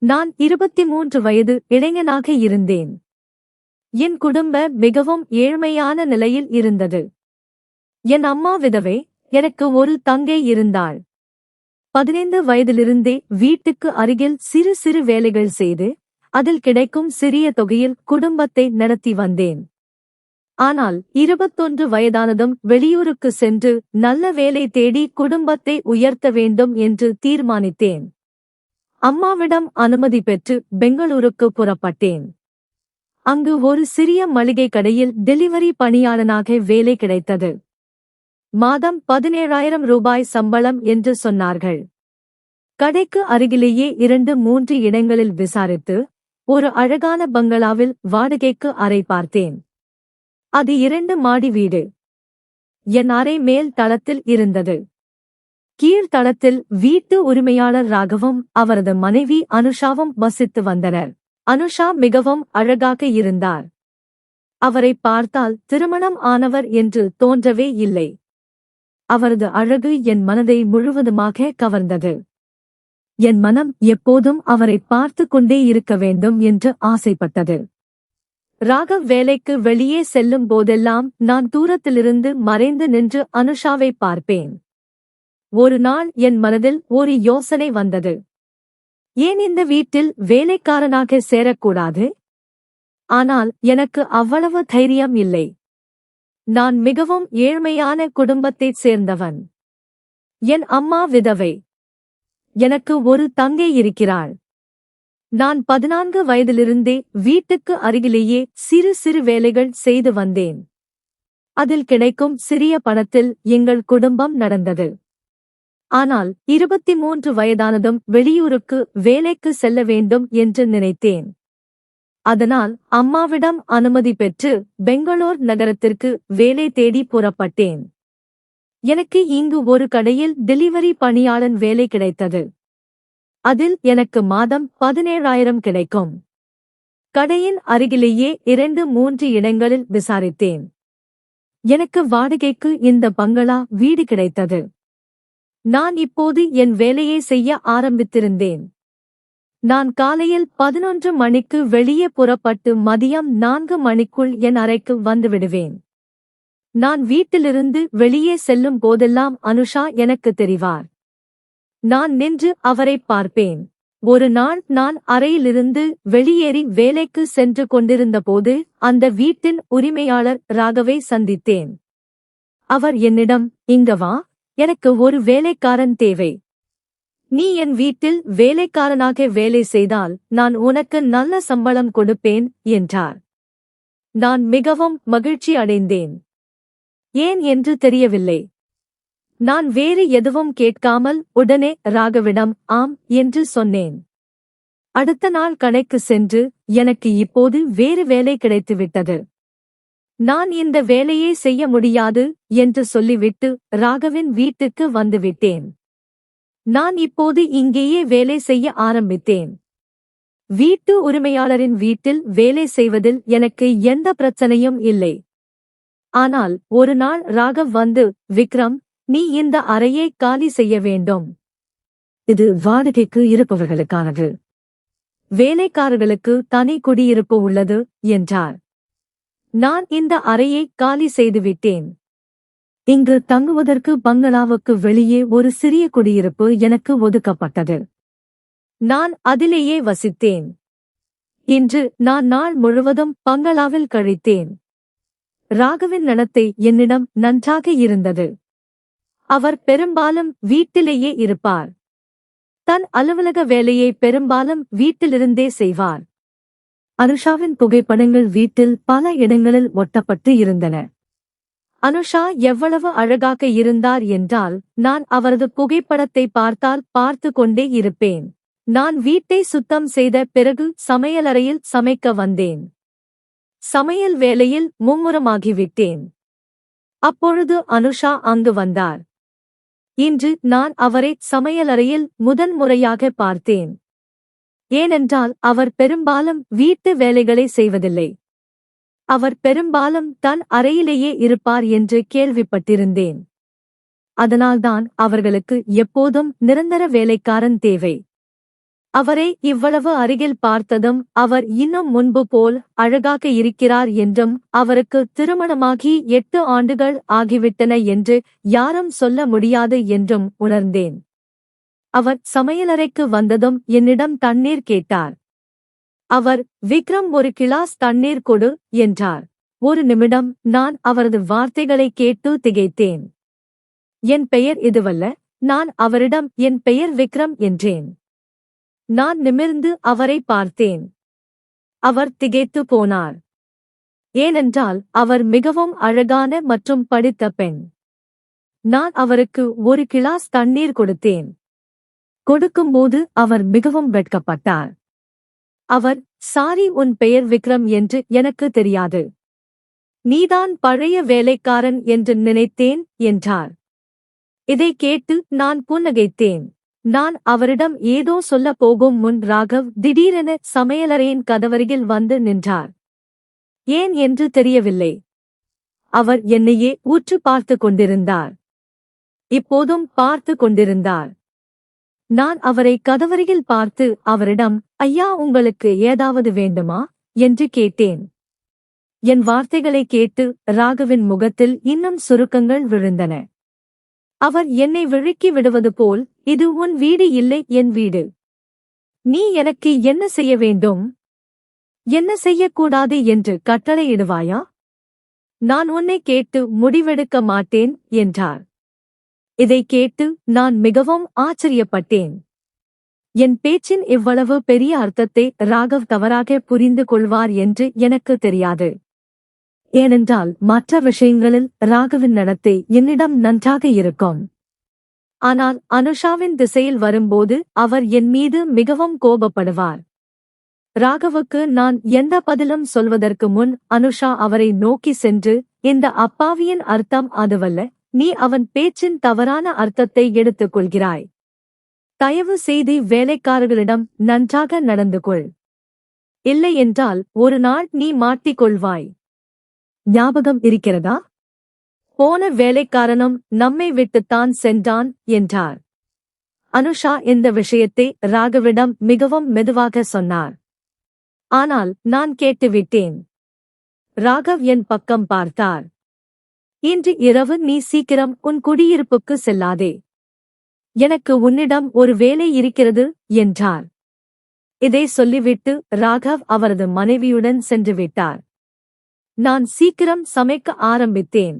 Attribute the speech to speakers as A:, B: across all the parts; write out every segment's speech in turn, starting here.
A: நான் 23 வயது இளைஞனாக இருந்தேன். என் குடும்ப மிகவும் ஏழ்மையான நிலையில் இருந்தது. என் அம்மா விதவை. எனக்கு ஒரு தங்கை இருந்தாள். 15 வயதிலிருந்தே வீட்டுக்கு அருகில் சிறு சிறு வேலைகள் செய்து அதில் கிடைக்கும் சிறிய தொகையில் குடும்பத்தை நடத்தி வந்தேன். ஆனால் 21 வயதானதும் வெளியூருக்கு சென்று நல்ல வேலை தேடி குடும்பத்தை உயர்த்த வேண்டும் என்று தீர்மானித்தேன். அம்மாவிடம் அனுமதி பெற்று பெங்களூருக்கு புறப்பட்டேன். அங்கு ஒரு சிறிய மளிகை கடையில் டெலிவரி பணியாளனாக வேலை கிடைத்தது. மாதம் 17,000 ரூபாய் சம்பளம் என்று சொன்னார்கள். கடைக்கு அருகிலேயே 2-3 இடங்களில் விசாரித்து ஒரு அழகான பங்களாவில் வாடகைக்கு அறை பார்த்தேன். அது 2 மாடி வீடு. என் அறை மேல் தளத்தில் இருந்தது. கீழ்த்தளத்தில் வீட்டு உரிமையாளர் ராகவும் அவரது மனைவி அனுஷாவும் வசித்து வந்தனர். அனுஷா மிகவும் அழகாக இருந்தார். அவரை பார்த்தால் திருமணம் ஆனவர் என்று தோன்றவே இல்லை. அவரது அழகு என் மனதை முழுவதுமாக கவர்ந்தது. என் மனம் எப்போதும் அவரை பார்த்து கொண்டே இருக்க வேண்டும் என்று ஆசைப்பட்டது. ராகவ் வேலைக்கு வெளியே செல்லும் போதெல்லாம் நான் தூரத்திலிருந்து மறைந்து நின்று அனுஷாவை பார்ப்பேன். ஒரு நாள் என் மனதில் ஒரு யோசனை வந்தது. ஏன் இந்த வீட்டில் வேலைக்காரனாக சேரக்கூடாது? ஆனால் எனக்கு அவ்வளவு தைரியம் இல்லை. நான் மிகவும் ஏழ்மையான குடும்பத்தைச் சேர்ந்தவன். என் அம்மா விதவை. எனக்கு ஒரு தங்கை இருக்கிறாள். நான் 14 வயதிலிருந்தே வீட்டுக்கு அருகிலேயே சிறு சிறு வேலைகள் செய்து வந்தேன். அதில் கிடைக்கும் சிறிய பணத்தில் எங்கள் குடும்பம் நடந்தது. ஆனால் 23 வயதானதும் வெளியூருக்கு வேலைக்கு செல்ல வேண்டும் என்று நினைத்தேன். அதனால் அம்மாவிடம் அனுமதி பெற்று பெங்களூர் நகரத்திற்கு வேலை தேடி புறப்பட்டேன். எனக்கு இங்கு ஒரு கடையில் டெலிவரி பணியாளன் வேலை கிடைத்தது. அதில் எனக்கு மாதம் 17,000 கிடைக்கும். கடையின் அருகிலேயே 2-3 இடங்களில் விசாரித்தேன். எனக்கு வாடகைக்கு இந்த பங்களா வீடு கிடைத்தது. நான் இப்போது என் வேலையை செய்ய ஆரம்பித்திருந்தேன். நான் காலையில் 11 மணிக்கு வெளியே புறப்பட்டு மதியம் 4 மணிக்குள் என் அறைக்கு வந்துவிடுவேன். நான் வீட்டிலிருந்து வெளியே செல்லும் போதெல்லாம் அனுஷா எனக்கு தெரிவார். நான் நின்று அவரை பார்ப்பேன். ஒரு நாள் நான் அறையிலிருந்து வெளியேறி வேலைக்கு சென்று கொண்டிருந்தபோது அந்த வீட்டின் உரிமையாளர் ராகவை சந்தித்தேன். அவர் என்னிடம், "இங்க வா, எனக்கு ஒரு வேலைக்காரன் தேவை. நீ என் வீட்டில் வேலைக்காரனாக வேலை செய்தால் நான் உனக்கு நல்ல சம்பளம் கொடுப்பேன்" என்றார். நான் மிகவும் மகிழ்ச்சி அடைந்தேன். ஏன் என்று தெரியவில்லை. நான் வேறு எதுவும் கேட்காமல் உடனே ராகவிடம் ஆம் என்று சொன்னேன். அடுத்த நாள் கடைக்கு சென்று, எனக்கு இப்போது வேறு வேலை கிடைத்துவிட்டது. நான் இந்த வேலையை செய்ய முடியாது என்று சொல்லிவிட்டு ராகவின் வீட்டுக்கு வந்துவிட்டேன். நான் இப்போது இங்கேயே வேலை செய்ய ஆரம்பித்தேன். வீட்டு உரிமையாளரின் வீட்டில் வேலை செய்வதில் எனக்கு எந்த பிரச்சனையும் இல்லை. ஆனால் ஒரு நாள் ராகவ் வந்து, "விக்ரம், நீ இந்த அறையை காலி செய்ய வேண்டும். இது வாடகைக்கு இருப்பவர்களுக்கானது. வேலைக்காரர்களுக்கு தனி குடியிருப்பு உள்ளது" என்றார். நான் இந்த அறையை காலி செய்துவிட்டேன். இங்கு தங்குவதற்கு பங்களாவுக்கு வெளியே ஒரு சிறிய குடியிருப்பு எனக்கு ஒதுக்கப்பட்டது. நான் அதிலேயே வசித்தேன். இன்று நான் நாள் முழுவதும் பங்களாவில் கழித்தேன். ராகவின் நடத்தை என்னிடம் நன்றாக இருந்தது. அவர் பெரும்பாலும் வீட்டிலேயே இருப்பார். தன் அலுவலக வேலையை பெரும்பாலும் வீட்டிலிருந்தே செய்வார். அனுஷாவின் புகைப்படங்கள் வீட்டில் பல இடங்களில் ஒட்டப்பட்டு இருந்தன. அனுஷா எவ்வளவு அழகாக இருந்தார் என்றால் நான் அவரது புகைப்படத்தை பார்த்தால் பார்த்து கொண்டே இருப்பேன். நான் வீட்டை சுத்தம் செய்த பிறகு சமையலறையில் சமைக்க வந்தேன். சமையல் வேலையில் மும்முரமாகிவிட்டேன். அப்பொழுது அனுஷா அங்கு வந்தார். இன்று நான் அவரை சமையலறையில் முதன்முறையாக பார்த்தேன். ஏனென்றால் அவர் பெரும்பாலும் வீட்டு வேலைகளை செய்வதில்லை. அவர் பெரும்பாலும் தன் அறையிலேயே இருப்பார் என்று கேள்விப்பட்டிருந்தேன். அதனால்தான் அவர்களுக்கு எப்போதும் நிரந்தர வேலைக்காரன் தேவை. அவரை இவ்வளவு அருகில் பார்த்ததும் அவர் இன்னும் முன்பு போல் அழகாக இருக்கிறார் என்றும் அவருக்கு திருமணமாகி 8 ஆண்டுகள் ஆகிவிட்டன என்று யாரும் சொல்ல முடியாது என்றும் உணர்ந்தேன். அவர் சமையலறைக்கு வந்ததும் என்னிடம் தண்ணீர் கேட்டார். அவர், விக்ரம், ஒரு கிளாஸ் தண்ணீர் கொடு என்றார். ஒரு நிமிடம் நான் அவரது வார்த்தைகளை கேட்டு திகைத்தேன். என் பெயர் இதுவல்ல. நான் அவரிடம் என் பெயர் விக்ரம் என்றேன். நான் நிமிர்ந்து அவரை பார்த்தேன். அவர் திகைத்து போனார். ஏனென்றால் அவர் மிகவும் அழகான மற்றும் படித்த பெண். நான் அவருக்கு ஒரு கிளாஸ் தண்ணீர் கொடுத்தேன். கொடுக்கும்போது அவர் மிகவும் வெட்கப்பட்டார். அவர், சாரி, உன் பெயர் விக்ரம் என்று எனக்கு தெரியாது. நீதான் பழைய வேலைக்காரன் என்று நினைத்தேன் என்றார். இதை கேட்டு நான் புன்னகைத்தேன். நான் அவரிடம் ஏதோ சொல்லப் போகும் முன் ராகவ் திடீரென சமையலறையின் கதவருகில் வந்து நின்றார். ஏன் என்று தெரியவில்லை. அவர் என்னையே உற்று பார்த்து கொண்டிருந்தார். இப்போதும் பார்த்து கொண்டிருந்தார். நான் அவரை கதவருகில் பார்த்து அவரிடம், ஐயா, உங்களுக்கு ஏதாவது வேண்டுமா என்று கேட்டேன். என் வார்த்தைகளை கேட்டு ராகவின் முகத்தில் இன்னும் சுருக்கங்கள் விழுந்தன. அவர் என்னை விழுக்கி விடுவது போல், இது உன் வீடு இல்லை, என் வீடு. நீ எனக்கு என்ன செய்ய வேண்டும், என்ன செய்யக்கூடாது என்று கட்டளையிடுவாயா? நான் உன்னை கேட்டு முடிவெடுக்க மாட்டேன் என்றார். இதை கேட்டு நான் மிகவும் ஆச்சரியப்பட்டேன். என் பேச்சின் இவ்வளவு பெரிய அர்த்தத்தை ராகவ் தவறாக புரிந்து கொள்வார் என்று எனக்கு தெரியாது. ஏனென்றால் மற்ற விஷயங்களில் ராகவின் நடத்தை என்னிடம் நன்றாக இருக்கும். ஆனால் அனுஷாவின் திசையில் வரும்போது அவர் என் மீது மிகவும் கோபப்படுவார். ராகவுக்கு நான் எந்த பதிலும் சொல்வதற்கு முன் அனுஷா அவரை நோக்கி சென்று, இந்த அப்பாவியின் அர்த்தம் அதுவல்ல, நீ அவன் பேச்சின் தவறான அர்த்தத்தை எடுத்துக் கொள்கிறாய். தயவு செய்து வேலைக்காரர்களிடம் நன்றாக நடந்து கொள். இல்லை என்றால் ஒரு நாள் நீ மாட்டிக்கொள்வாய். ஞாபகம் இருக்கிறதா? போன வேலைக்காரனும் நம்மை விட்டுத்தான் சென்றான் என்றார். அனுஷா இந்த விஷயத்தை ராகவிடம் மிகவும் மெதுவாக சொன்னார். ஆனால் நான் கேட்டுவிட்டேன். ராகவ் என் பக்கம் பார்த்தார். இன்று இரவு நீ சீக்கிரம் உன் குடியிருப்புக்கு செல்லாதே. எனக்கு உன்னிடம் ஒரு வேலை இருக்கிறது என்றார். இதை சொல்லிவிட்டு ராகவ் அவரது மனைவியுடன் சென்று விட்டார். நான் சீக்கிரம் சமைக்க ஆரம்பித்தேன்.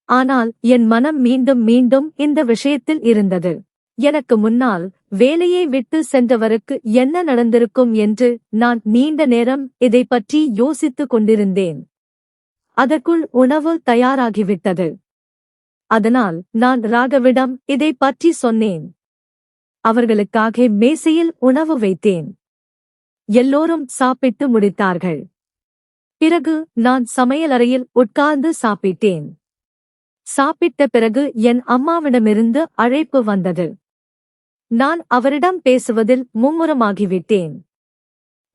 A: ஆனால் என் மனம் மீண்டும் மீண்டும் இந்த விஷயத்தில் இருந்தது. எனக்கு முன்னால் வேலையை விட்டு சென்றவருக்கு என்ன நடந்திருக்கும் என்று நான் நீண்ட நேரம் இதைப் பற்றி யோசித்துக் கொண்டிருந்தேன். அதற்குள் உணவு தயாராகிவிட்டது. அதனால் நான் ராகவிடம் இதைப் பற்றி சொன்னேன். அவர்களுக்காக மேசையில் உணவு வைத்தேன். எல்லோரும் சாப்பிட்டு முடித்தார்கள். பிறகு நான் சமையலறையில் உட்கார்ந்து சாப்பிட்டேன். சாப்பிட்ட பிறகு என் அம்மாவிடமிருந்து அழைப்பு வந்தது. நான் அவரிடம் பேசுவதில் மும்முரமாகிவிட்டேன்.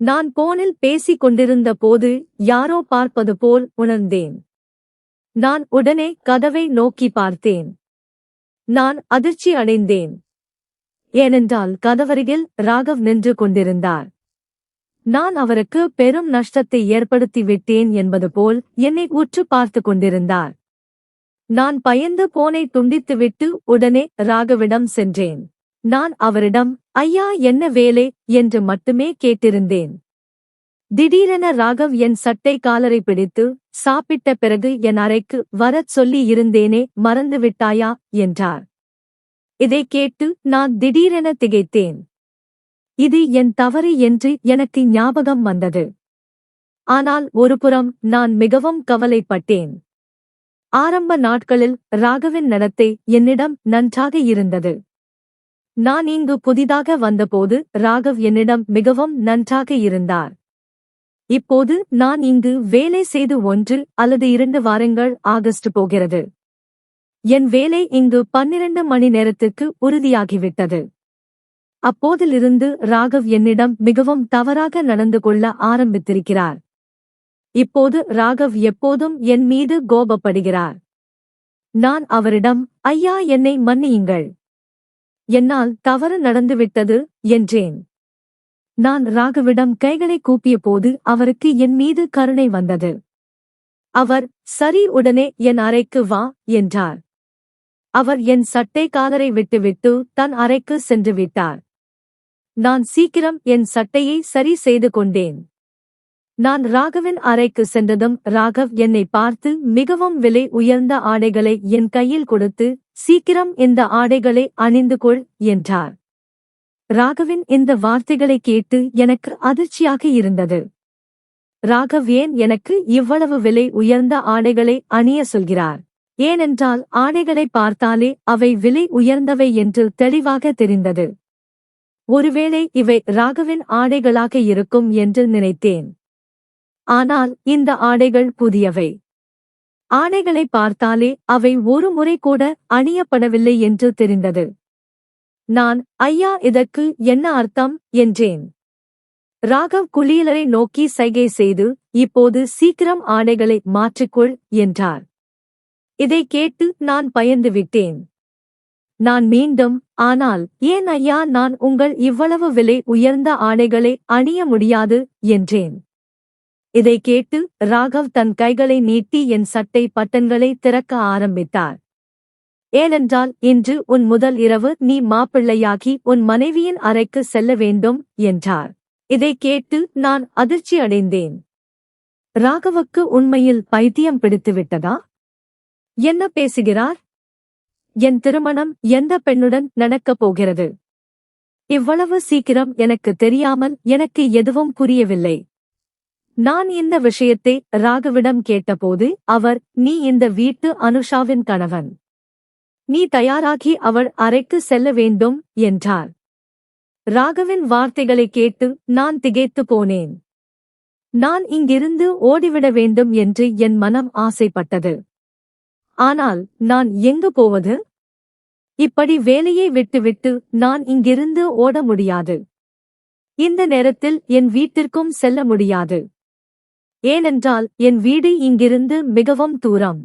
A: நான் போனில் பேசிக் கொண்டிருந்த போது யாரோ பார்ப்பது போல் உணர்ந்தேன். நான் உடனே கதவை நோக்கி பார்த்தேன். நான் அதிர்ச்சி அடைந்தேன். ஏனென்றால் கதவருகில் ராகவ் நின்று கொண்டிருந்தார். நான் அவருக்கு பெரும் நஷ்டத்தை ஏற்படுத்தி விட்டேன் என்பது போல் என்னை உற்று பார்த்து கொண்டிருந்தார். நான் பயந்து போனை துண்டித்துவிட்டு உடனே ராகவிடம் சென்றேன். நான் அவரிடம், ஐயா, என்ன வேலை என்று மட்டுமே கேட்டிருந்தேன். திடீரென ராகவ் என் சட்டை காலரை பிடித்து, சாப்பிட்ட பிறகு என் அறைக்கு வரச் சொல்லி இருந்தேனே, மறந்துவிட்டாயா என்றார். இதை கேட்டு நான் திடீரென திகைத்தேன். இது என் தவறு என்று எனக்கு ஞாபகம் வந்தது. ஆனால் ஒருபுறம் நான் மிகவும் கவலைப்பட்டேன். ஆரம்ப நாட்களில் ராகவின் நடத்தை என்னிடம் நன்றாக இருந்தது. நான் இங்கு புதிதாக வந்தபோது ராகவ் என்னிடம் மிகவும் நன்றாக இருந்தார். இப்போது நான் இங்கு வேலை செய்து 1 அல்லது 2 வாரங்கள் ஆகஸ்ட் போகிறது. என் வேலை இங்கு 12 மணி நேரத்துக்கு உறுதியாகிவிட்டது. அப்போதிலிருந்து ராகவ் என்னிடம் மிகவும் தவறாக நடந்து கொள்ள ஆரம்பித்திருக்கிறார். இப்போது ராகவ் எப்போதும் என் மீது கோபப்படுகிறார். நான் அவரிடம், ஐயா, என்னை மன்னியுங்கள். என்னால் தவறு நடந்துவிட்டது என்றேன். நான் ராகவிடம் கைகளை கூப்பிய போது அவருக்கு என் மீது கருணை வந்தது. அவர், சரி, உடனே என் அறைக்கு வா என்றார். அவர் என் சட்டை காலரை விட்டுவிட்டு தன் அறைக்கு சென்று விட்டார். நான் சீக்கிரம் என் சட்டையை சரி செய்து கொண்டேன். நான் ராகவின் அறைக்கு சென்றதும் ராகவ் என்னை பார்த்து மிகவும் விலை உயர்ந்த ஆடைகளை என் கையில் கொடுத்து, சீக்கிரம் இந்த ஆடைகளை அணிந்து கொள் என்றார். ராகவின் இந்த வார்த்தைகளை கேட்டு எனக்கு அதிர்ச்சியாக இருந்தது. ராகவ் ஏன் எனக்கு இவ்வளவு விலை உயர்ந்த ஆடைகளை அணிய சொல்கிறார்? ஏனென்றால் ஆடைகளை பார்த்தாலே அவை விலை உயர்ந்தவை என்று தெளிவாக தெரிந்தது. ஒருவேளை இவை ராகவின் ஆடைகளாக இருக்கும் என்று நினைத்தேன். ஆனால் இந்த ஆடைகள் புதியவை. ஆடைகளை பார்த்தாலே அவை ஒரு முறை கூட அணியப்படவில்லை என்று தெரிந்தது. நான், ஐயா, இதற்கு என்ன அர்த்தம் என்றேன். ராகவ் குளியலரை நோக்கி சைகை செய்து, இப்போது சீக்கிரம் ஆடைகளை மாற்றிக்கொள் என்றார். இதை கேட்டு நான் பயந்து விட்டேன். நான் மீண்டும், ஆனால் ஏன் ஐயா, நான் உங்கள் இவ்வளவு விலை உயர்ந்த ஆடைகளை அணிய முடியாது என்றேன். இதை கேட்டு ராகவ் தன் கைகளை நீட்டி என் சட்டை பட்டன்களை திறக்க ஆரம்பித்தார். ஏனென்றால் இன்று உன் முதல் இரவு நீ மாப்பிள்ளையாகி உன் மனைவியின் அறைக்கு செல்ல வேண்டும் என்றார். இதை கேட்டு நான் அதிர்ச்சி அடைந்தேன். ராகவுக்கு உண்மையில் பைத்தியம் பிடித்துவிட்டதா? என்ன பேசுகிறார்? என் திருமணம் எந்த பெண்ணுடன் நடக்கப் போகிறது? இவ்வளவு சீக்கிரம் எனக்கு தெரியாமல் எனக்கு எதுவும் புரியவில்லை. நான் இந்த விஷயத்தை ராகவிடம் கேட்டபோது அவர், நீ இந்த வீட்டு அனுஷாவின் கணவன். நீ தயாராகி அவள் அறைக்கு செல்ல வேண்டும் என்றார். ராகவின் வார்த்தைகளை கேட்டு நான் திகைத்து போனேன். நான் இங்கிருந்து ஓடிவிட வேண்டும் என்று என் மனம் ஆசைப்பட்டது. ஆனால் நான் எங்கு போவது? இப்படி வேலையை விட்டுவிட்டு நான் இங்கிருந்து ஓட முடியாது. இந்த நேரத்தில் என் வீட்டிற்கும் செல்ல முடியாது. ஏனென்றால் என் வீடு இங்கிருந்து மிகவும் தூரம்.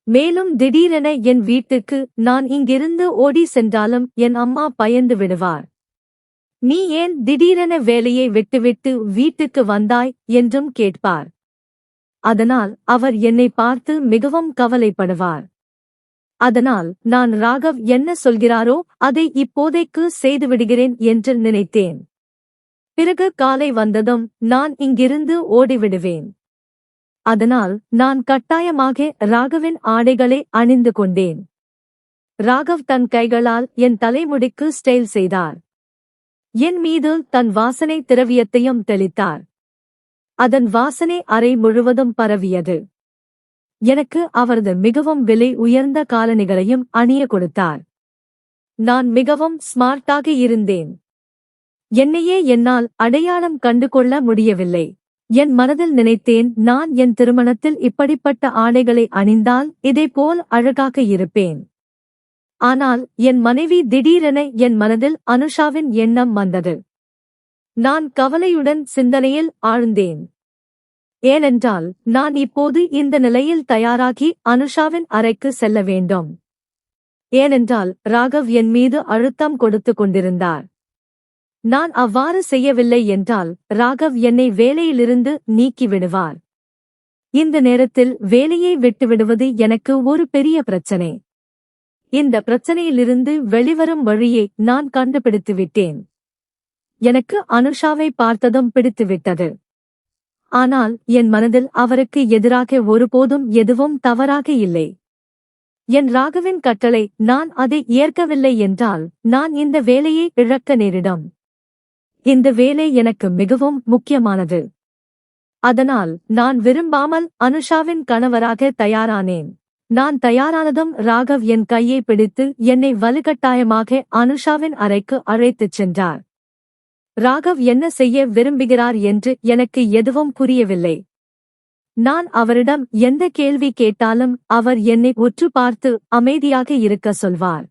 A: மேலும் திடீரென என் வீட்டுக்கு நான் இங்கிருந்து ஓடி சென்றாலும் என் அம்மா பயந்து விடுவார். நீ ஏன் திடீரென வேலையை விட்டுவிட்டு வீட்டுக்கு வந்தாய் என்றும் கேட்பார். அதனால் அவர் என்னை பார்த்து மிகவும் கவலைப்படுவார். அதனால் நான் ராகவ் என்ன சொல்கிறாரோ அதை இப்போதைக்கு செய்துவிடுகிறேன் என்று நினைத்தேன். பிறகு காலை வந்ததும் நான் இங்கிருந்து ஓடிவிடுவேன். அதனால் நான் கட்டாயமாக ராகவின் ஆடைகளை அணிந்து கொண்டேன். ராகவ் தன் கைகளால் என் தலைமுடிக்கு ஸ்டைல் செய்தார். என் மீது தன் வாசனை திரவியத்தையும் தெளித்தார். அதன் வாசனை அறை முழுவதும் பரவியது. எனக்கு அவரது மிகவும் விலை உயர்ந்த காலணிகளையும் அணிய கொடுத்தார். நான் மிகவும் ஸ்மார்ட்டாக இருந்தேன். என்னையே என்னால் அடையாளம் கண்டு கொள்ள முடியவில்லை. என் மனதில் நினைத்தேன், நான் என் திருமணத்தில் இப்படிப்பட்ட ஆடைகளை அணிந்தால் இதேபோல் அழகாக இருப்பேன். ஆனால் என் மனைவி திடீரென என் மனதில் அனுஷாவின் எண்ணம் வந்தது. நான் கவலையுடன் சிந்தனையில் ஆழ்ந்தேன். ஏனென்றால் நான் இப்போது இந்த நிலையில் தயாராகி அனுஷாவின் அறைக்கு செல்ல வேண்டும். ஏனென்றால் ராகவ் என் மீது அழுத்தம் கொடுத்து கொண்டிருந்தார். நான் அவ்வாறு செய்யவில்லை என்றால் ராகவ் என்னை வேலையிலிருந்து நீக்கிவிடுவார். இந்த நேரத்தில் வேலையை விட்டுவிடுவது எனக்கு ஒரு பெரிய பிரச்சனை. இந்த பிரச்சனையிலிருந்து வெளிவரும் வழியை நான் கண்டுபிடித்துவிட்டேன். எனக்கு அனுஷாவை பார்த்ததும் பிடித்துவிட்டது. ஆனால் என் மனதில் அவருக்கு எதிராக ஒருபோதும் எதுவும் தவறாக இல்லை. என் ராகவின் கட்டளை, நான் அதை ஏற்கவில்லை என்றால் நான் இந்த வேலையை இழக்க நேரிடும். இந்த வேலை எனக்கு மிகவும் முக்கியமானது. அதனால் நான் விரும்பாமல் அனுஷாவின் கணவராக தயாரானேன். நான் தயாரானதும் ராகவ் என் கையை பிடித்து என்னை வலுக்கட்டாயமாக அனுஷாவின் அறைக்கு அழைத்துச் சென்றார். ராகவ் என்ன செய்ய விரும்புகிறார் என்று எனக்கு எதுவும் புரியவில்லை. நான் அவரிடம் எந்த கேள்வி கேட்டாலும் அவர் என்னை உற்று பார்த்து அமைதியாக இருக்க சொல்வார்.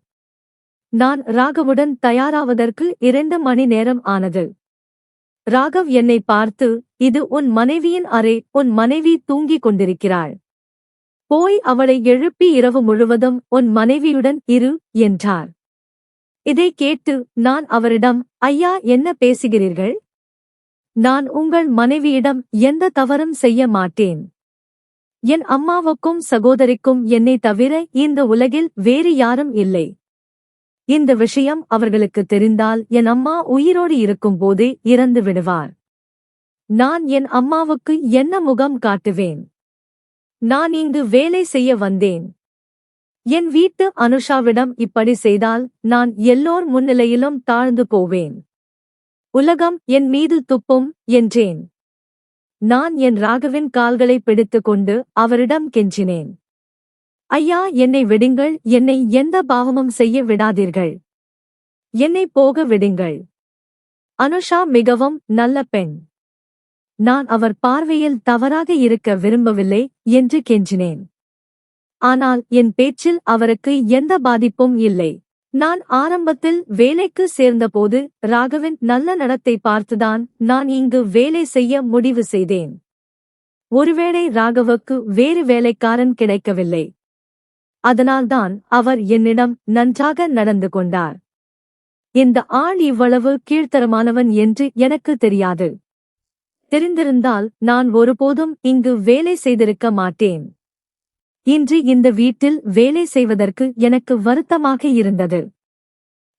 A: நான் ராகவுடன் தயாராவதற்கு 2 மணி நேரம் ஆனது. ராகவ் என்னை பார்த்து, இது உன் மனைவியின் அறை, உன் மனைவி தூங்கிக் கொண்டிருக்கிறாள். போய் அவளை எழுப்பி இரவு முழுவதும் உன் மனைவியுடன் இரு என்றார். இதை கேட்டு நான் அவரிடம், ஐயா, என்ன பேசுகிறீர்கள்? நான் உங்கள் மனைவியிடம் எந்த தவறும் செய்ய மாட்டேன். என் அம்மாவுக்கும் சகோதரிக்கும் என்னை தவிர இந்த உலகில் வேறு யாரும் இல்லை. இந்த விஷயம் அவர்களுக்கு தெரிந்தால் என் அம்மா உயிரோடு இருக்கும்போதே இறந்து விடுவார். நான் என் அம்மாவுக்கு என்ன முகம் காட்டுவேன்? நான் இங்கு வேலை செய்ய வந்தேன். என் வீட்டு அனுஷாவிடம் இப்படி செய்தால் நான் எல்லோர் முன்னிலையிலும் தாழ்ந்து போவேன். உலகம் என் மீது துப்பும் என்றேன். நான் என் ராகவின் கால்களை பிடித்துக்கொண்டு அவரிடம் கெஞ்சினேன். ஐயா, என்னை விடுங்கள், என்னை எந்த பாவமும் செய்ய விடாதீர்கள். என்னை போக விடுங்கள். அனுஷா மிகவும் நல்ல பெண். நான் அவர் பார்வையில் தவறாக இருக்க விரும்பவில்லை என்று கெஞ்சினேன். ஆனால் என் பேச்சில் அவருக்கு எந்த பாதிப்பும் இல்லை. நான் ஆரம்பத்தில் வேலைக்கு சேர்ந்தபோது ராகவின் நல்ல நடத்தை பார்த்துதான் நான் இங்கு வேலை செய்ய முடிவு செய்தேன். ஒருவேளை ராகவுக்கு வேறு வேலைக்காரன் கிடைக்கவில்லை. அதனால்தான் அவர் என்னிடம் நன்றாக நடந்து கொண்டார். இந்த ஆள் இவ்வளவு கீழ்த்தரமானவன் என்று எனக்கு தெரியாது. தெரிந்திருந்தால் நான் ஒருபோதும் இங்கு வேலை செய்திருக்க மாட்டேன். இன்று இந்த வீட்டில் வேலை செய்வதற்கு எனக்கு வருத்தமாக இருந்தது.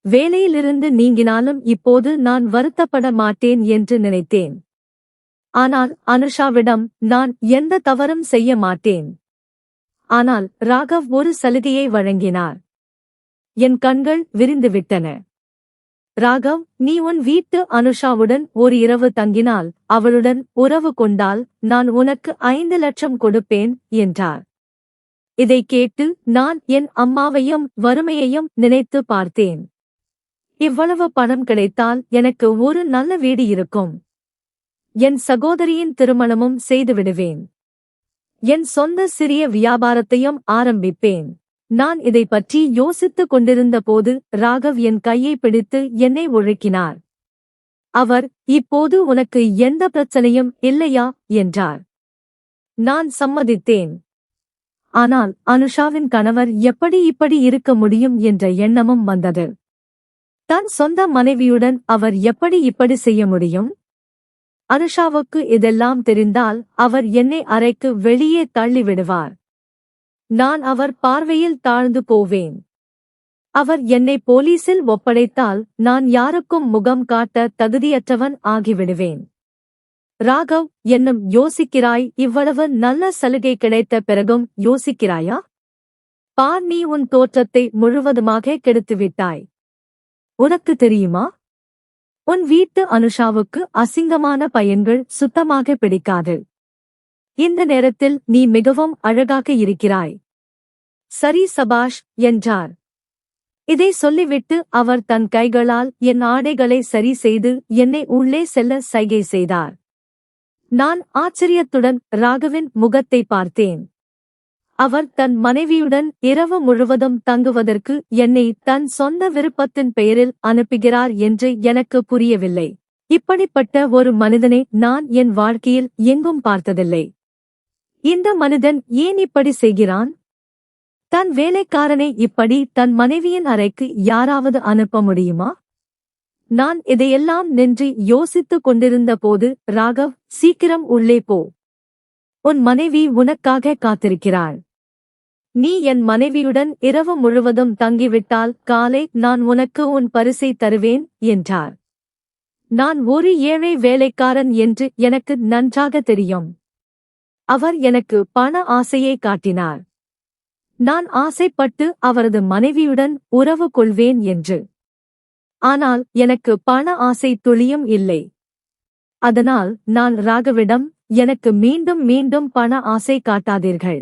A: வேலையிலிருந்து நீங்கினாலும் இப்போது நான் வருத்தப்பட மாட்டேன் என்று நினைத்தேன். ஆனால் அனுஷாவிடம் நான் எந்த தவறும் செய்ய மாட்டேன். ஆனால் ராகவ் ஒரு சலுகையை வழங்கினார். என் கண்கள் விரிந்துவிட்டன. ராகவ், நீ உன் வீட்டு அனுஷாவுடன் ஒரு இரவு தங்கினால், அவளுடன் உறவு கொண்டால் நான் உனக்கு 5 லட்சம் கொடுப்பேன் என்றார். இதை கேட்டு நான் என் அம்மாவையும் வறுமையையும் நினைத்து பார்த்தேன். இவ்வளவு பணம் கிடைத்தால் எனக்கு ஒரு நல்ல வீடு இருக்கும். என் சகோதரியின் திருமணமும் செய்துவிடுவேன். என் சொந்த சிறிய வியாபாரத்தையும் ஆரம்பிப்பேன். நான் இதை பற்றி யோசித்துக் கொண்டிருந்த போது ராகவ் என் கையை பிடித்து என்னை ஒழுக்கினார். அவர், இப்போது உனக்கு எந்த பிரச்சனையும் இல்லையா என்றார். நான் சம்மதித்தேன். ஆனால் அனுஷாவின் கணவர் எப்படி இப்படி இருக்க முடியும் என்ற எண்ணமும் வந்தது. தன் சொந்த மனைவியுடன் அவர் எப்படி இப்படி செய்ய முடியும்? அனுஷாவுக்கு இதெல்லாம் தெரிந்தால் அவர் என்னை அறைக்கு வெளியே தள்ளிவிடுவார். நான் அவர் பார்வையில் தாழ்ந்து போவேன். அவர் என்னை போலீசில் ஒப்படைத்தால் நான் யாருக்கும் முகம் காட்ட தகுதியற்றவன் ஆகிவிடுவேன். ராகவ், என்னும் யோசிக்கிறாய்? இவ்வளவு நல்ல சலுகை கிடைத்த பிறகும் யோசிக்கிறாயா? பார், நீ உன் தோற்றத்தை முழுவதுமாக கெடுத்துவிட்டாய். உனக்கு தெரியுமா? உன் வீட்டு அனுஷாவுக்கு அசிங்கமான பையன்கள் சுத்தமாக பிடிக்காது. இந்த நேரத்தில் நீ மிகவும் அழகாக இருக்கிறாய். சரி, சபாஷ் என்றார். இதை சொல்லிவிட்டு அவர் தன் கைகளால் என் ஆடைகளை சரி செய்து என்னை உள்ளே செல்ல சைகை செய்தார். நான் ஆச்சரியத்துடன் ராகவின் முகத்தை பார்த்தேன். அவர் தன் மனைவியுடன் இரவு முழுவதும் தங்குவதற்கு என்னை தன் சொந்த விருப்பத்தின் பெயரில் அனுப்புகிறார் என்று எனக்கு புரியவில்லை. இப்படிப்பட்ட ஒரு மனிதனை நான் என் வாழ்க்கையில் எங்கும் பார்த்ததில்லை. இந்த மனிதன் ஏன் இப்படி செய்கிறான்? தன் வேலைக்காரனை இப்படி தன் மனைவியின் அறைக்கு யாராவது அனுப்ப முடியுமா? நான் இதையெல்லாம் நின்று யோசித்துக் கொண்டிருந்த போது ராகவ், சீக்கிரம் உள்ளே போ. உன் மனைவி உனக்காக காத்திருக்கிறாள். நீ என் மனைவியுடன் இரவு முழுவதும் தங்கிவிட்டால் காலை நான் உனக்கு உன் பரிசை தருவேன் என்றார். நான் ஒரு ஏழை வேலைக்காரன் என்று எனக்கு நன்றாக தெரியும். அவர் எனக்கு பண ஆசையை காட்டினார். நான் ஆசைப்பட்டு அவரது மனைவியுடன் உறவு கொள்வேன் என்று. ஆனால் எனக்கு பண ஆசை துளியும் இல்லை. அதனால் நான் ராகவிடம், எனக்கு மீண்டும் மீண்டும் பண ஆசை காட்டாதீர்கள்.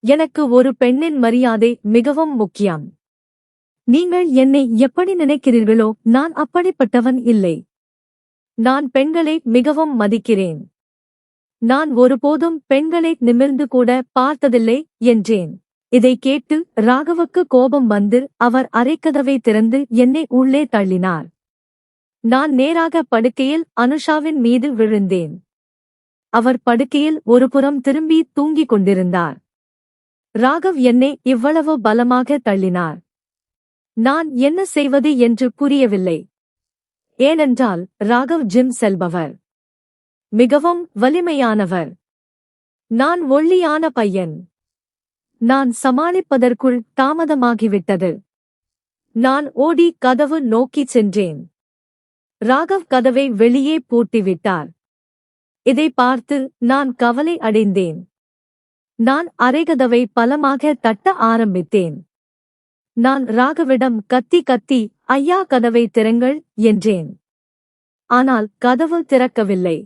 A: எனக்கு ஒரு பெண்ணின் மரியாதை மிகவும் முக்கியம். நீங்கள் என்னை எப்படி நினைக்கிறீர்களோ நான் அப்படிப்பட்டவன் இல்லை. நான் பெண்களை மிகவும் மதிக்கிறேன். நான் ஒருபோதும் பெண்களை நிமிர்ந்து கூட பார்த்ததில்லை என்றேன். இதை கேட்டு ராகவுக்கு கோபம் வந்து அவர் அறைக்கதவை திறந்து என்னை உள்ளே தள்ளினார். நான் நேராக படுக்கையில் அனுஷாவின் மீது விழுந்தேன். அவர் படுக்கையில் ஒருபுறம் திரும்பி தூங்கிக் கொண்டிருந்தார். ராகவ் என்னை இவ்வளவு பலமாக தள்ளினார். நான் என்ன செய்வது என்று புரியவில்லை. ஏனென்றால் ராகவ் ஜிம் செல்பவர். மிகவும் வலிமையானவர். நான் ஒல்லியான பையன். நான் சமாளிப்பதற்குள் தாமதமாகிவிட்டது. நான் ஓடி கதவு நோக்கிச் சென்றேன். ராகவ் கதவை வெளியே பூட்டிவிட்டார். இதை பார்த்து நான் கவலை அடைந்தேன். நான் அறைகதவை பலமாக தட்ட ஆரம்பித்தேன். நான் ராகவிடம் கத்தி, ஐயா கதவை திறங்கள் என்றேன். ஆனால் கதவு திறக்கவில்லை.